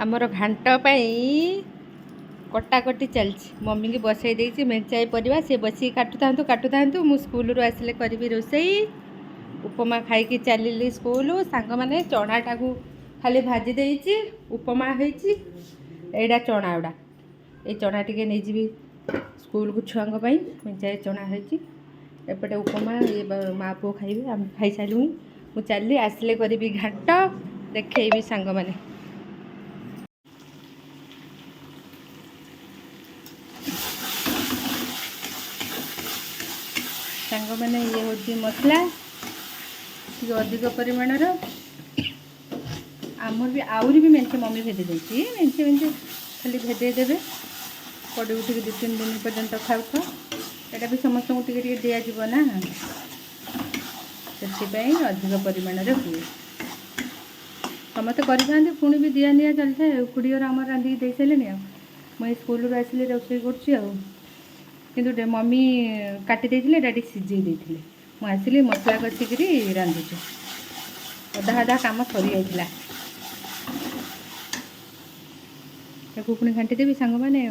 आमर घांट कटाकटी चलती मम्मी की बसई देती मेंचाई परिवा सी बस काटू था मु स्कूल रू आसिले करी रोसई उपमा खाई चली स्कूल सांग मैंने चनाटा को खाली भाजी देती उपमा होती एटा चना गुड़ा ये चना टे नहीं जी स्कूल को छुआ मेंचाई चना होती एपटे उपमा ये माँ पुओ खाइबे आम खाई सारूँ मु चली आसिले करी घाट देखी सांग मैंने सांग मैंने ये हूँ मसला टी अधिक परिमाण आमर भी आहरी भी मेंचे मम्मी भेदे देती मेंचे मेंचे खाली भेदे देवे पड़े उठिक 2-3 दिन पर्यंत खाऊ था यहाँ भी समस्त को टे दिज्व ना से अधिक परिमाण हुए समस्त करें पुणी भी दिया निया चलता है खुड़ीर आम रांधिक दे सारे मुझे स्कूल आसिले रोषे कर मम्मी काटी देते डाटी सीझे देते मुझे मसला कषिकी रांधुचे अधा अधा कम सरी जाता पुणी घाटी देवी सांग मैंने